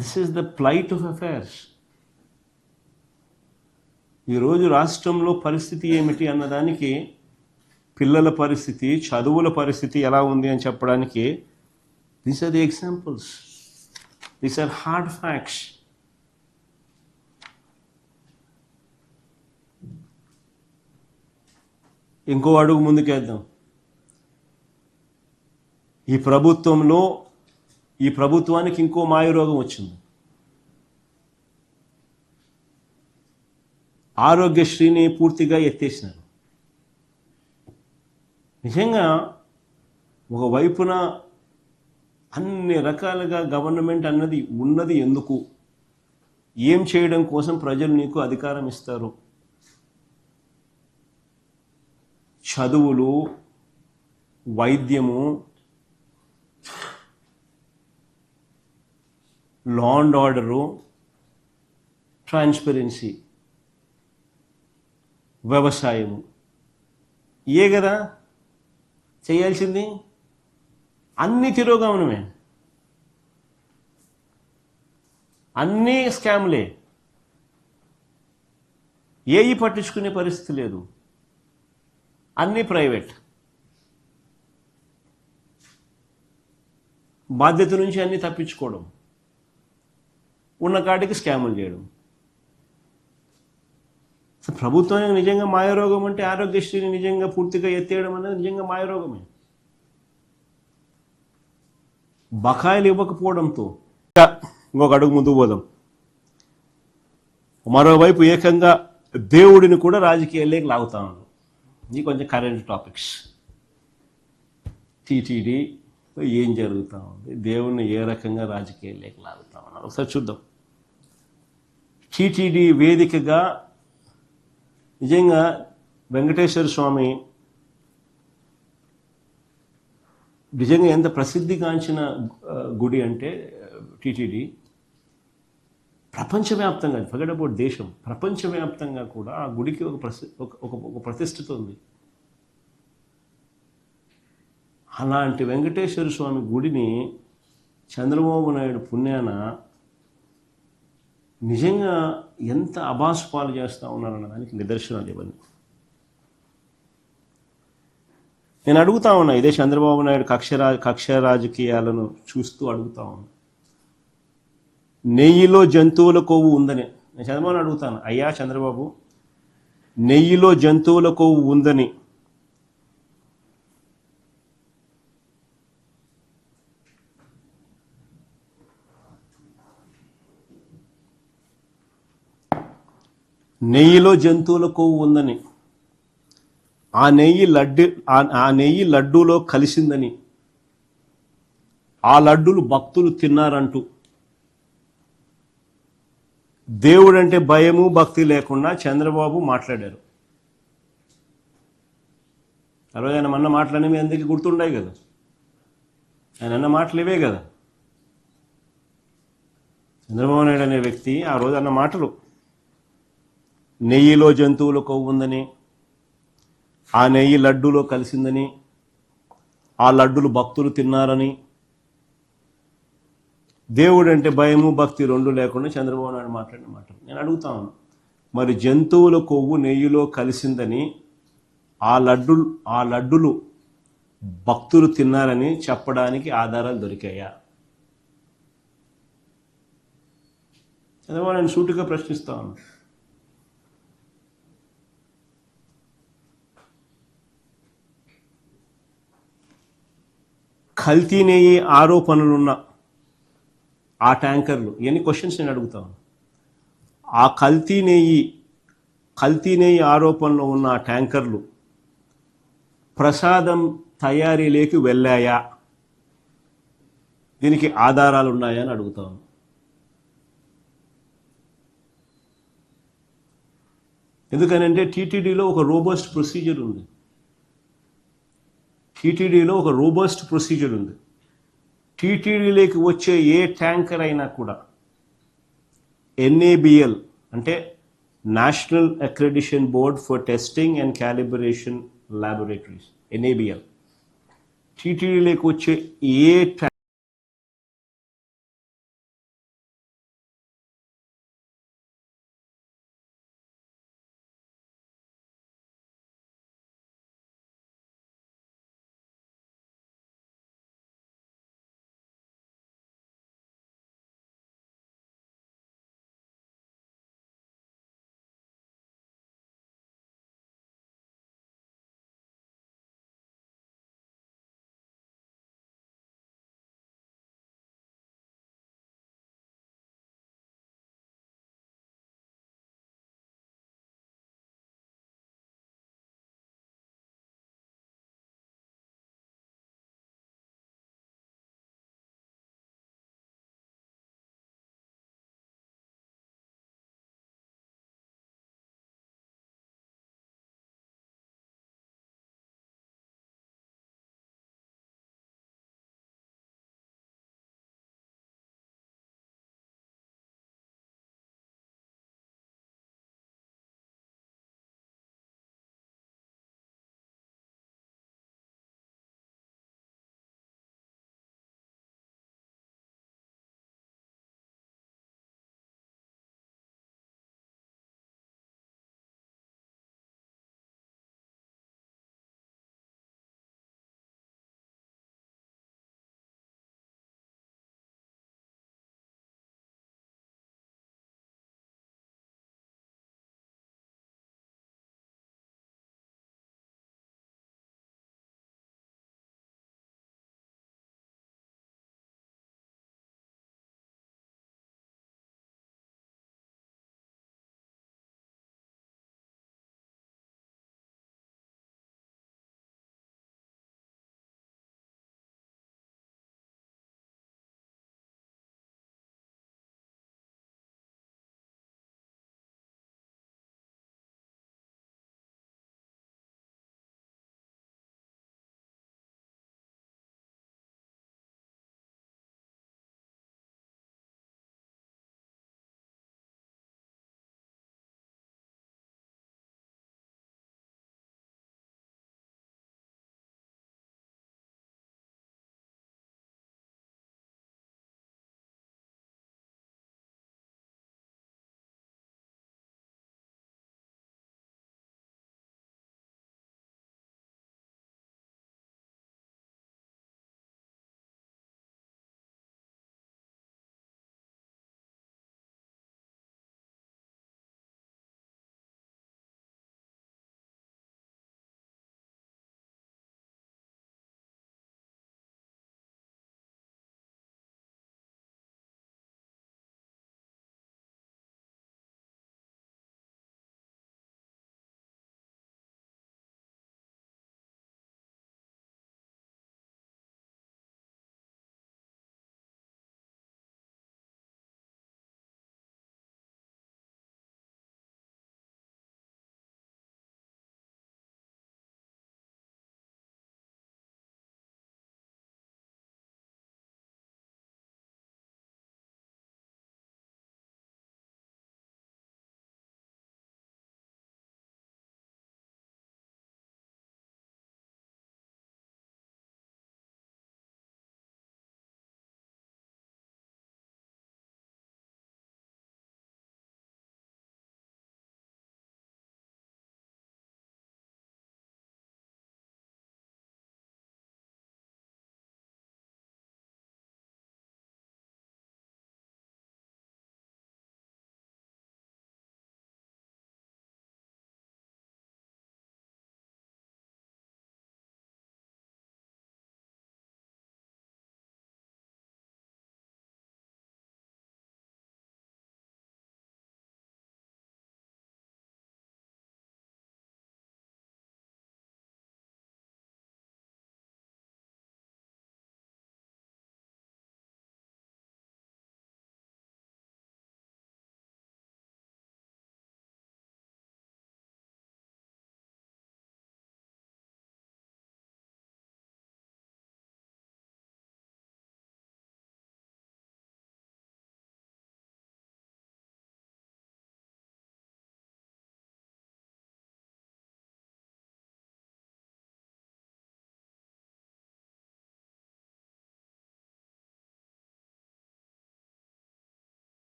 This is the plight of affairs. ఈరోజు రాష్ట్రంలో పరిస్థితి ఏమిటి అన్నదానికి, పిల్లల పరిస్థితి, చదువుల పరిస్థితి ఎలా ఉంది అని చెప్పడానికి these are the examples. These are hard facts. ఇంకో అడుగు ముందుకేద్దాం. ఈ ప్రభుత్వానికి ఇంకో మాయరోగం వచ్చింది. ఆరోగ్యశ్రీని పూర్తిగా ఎత్తేసినారు. నిజంగా ఒకవైపున అన్ని రకాలుగా గవర్నమెంట్ అన్నది ఉన్నది ఎందుకు, ఏం చేయడం కోసం ప్రజలు నీకు అధికారం ఇస్తారు? చదువులు, వైద్యము, లా అండ్ ఆర్డరు, ట్రాన్స్పరెన్సీ, వ్యవసాయము, ఏ కదా చేయాల్సింది? అన్ని తిరోగమనమే, అన్నీ స్కామ్లే, ఏవి పట్టించుకునే పరిస్థితి లేదు, అన్నీ ప్రైవేట్. బాధ్యత నుంచి అన్నీ తప్పించుకోవడం, ఉన్న కాటికి స్కాములు చేయడం. ప్రభుత్వానికి నిజంగా మాయరోగం అంటే ఆరోగ్యశ్రీని నిజంగా పూర్తిగా ఎత్తేయడం అనేది నిజంగా మాయరోగమే. బకాయిలు ఇవ్వకపోవడంతో ఇంకొక అడుగు ముందుకు పోదాం. మరోవైపు ఏకంగా దేవుడిని కూడా రాజకీయాల్లోకి లాగుతా ఉన్నాం. ఇది కొంచెం కరెంట్ టాపిక్స్. టీటీడీ ఏం జరుగుతూ ఉంది, దేవుణ్ణి ఏ రకంగా రాజకీయాల్లోకి లాగుతా ఉన్నారు ఒకసారి చూద్దాం. టీటీడీ వేదికగా నిజంగా వెంకటేశ్వర స్వామి నిజంగా ఎంత ప్రసిద్ధిగాంచిన గుడి అంటే టీటీడీ ప్రపంచవ్యాప్తంగా, ఫర్గెట్ అబౌట్ దేశం, ప్రపంచవ్యాప్తంగా కూడా ఆ గుడికి ఒక ప్రతిష్ఠిత ఉంది. అలాంటి వెంకటేశ్వర స్వామి గుడిని చంద్రబాబు నాయుడు పుణ్యాన నిజంగా ఎంత అబాస్పాలు చేస్తూ ఉన్నారన్న దానికి నిదర్శనాలు ఇవన్నీ. నేను అడుగుతా ఉన్నా, ఇదే చంద్రబాబు నాయుడు కక్ష రాజకీయాలను చూస్తూ అడుగుతా ఉన్నా. నెయ్యిలో జంతువుల కొవ్వు ఉందని నేను చంద్రబాబుని అడుగుతాను. అయ్యా చంద్రబాబు, నెయ్యిలో జంతువుల కొవ్వు ఉందని ఆ నెయ్యి లడ్డూలో కలిసిందని, ఆ లడ్డూలు భక్తులు తిన్నారంటూ దేవుడంటే భయము భక్తి లేకుండా చంద్రబాబు మాట్లాడారు. ఆ రోజు ఆయన అన్న మాటలన్నీ మీ అందరికీ గుర్తుండాయి కదా. ఆయన అన్న మాటలు ఇవే కదా. చంద్రబాబు నాయుడు అనే వ్యక్తి ఆ రోజు అన్న మాటలు, నెయ్యిలో జంతువుల కొవ్వు ఉందని, ఆ నెయ్యి లడ్డూలో కలిసిందని, ఆ లడ్డులు భక్తులు తిన్నారని, దేవుడు అంటే భయము భక్తి రెండు లేకుండా చంద్రబాబు నాయుడు మాట్లాడిన మాటలు. నేను అడుగుతాను, మరి జంతువుల కొవ్వు నెయ్యిలో కలిసిందని, ఆ లడ్డులు భక్తులు తిన్నారని చెప్పడానికి ఆధారాలు దొరికాయా? చంద్రబాబు నాయుడు సూటిగా ప్రశ్నిస్తాను. కల్తీ నెయ్యి ఆరోపణలున్న ఆ ట్యాంకర్లు, ఇవన్నీ క్వశ్చన్స్ నేను అడుగుతాను. ఆ కల్తీ నెయ్యి ఆరోపణలో ఉన్న ఆ ట్యాంకర్లు ప్రసాదం తయారీలోకి వెళ్ళాయా? దీనికి ఆధారాలు ఉన్నాయా అని అడుగుతాను. ఎందుకనంటే టీటీడీలో ఒక రోబస్ట్ ప్రొసీజర్ ఉంది. టీటీడీలోకి వచ్చే ఏ ట్యాంకర్ అయినా కూడా NABL అంటే national accreditation board for testing and calibration laboratories, NABL, టీటీడీలోకి వచ్చే ఏ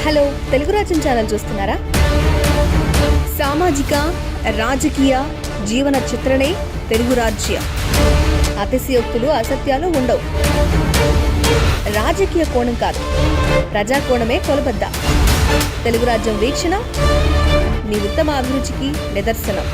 హలో, తెలుగు రాజ్యం ఛానల్ చూస్తున్నారా? సామాజిక, రాజకీయ, జీవన చిత్రణే తెలుగు రాజ్యం. అతిశయోక్తులు, అసత్యాలు ఉండవు. రాజకీయ కోణం కాదు, ప్రజా కోణమే కొలబద్ద. తెలుగు రాజ్యం వీక్షణ మీ ఉత్తమ అభిరుచికి నిదర్శనం.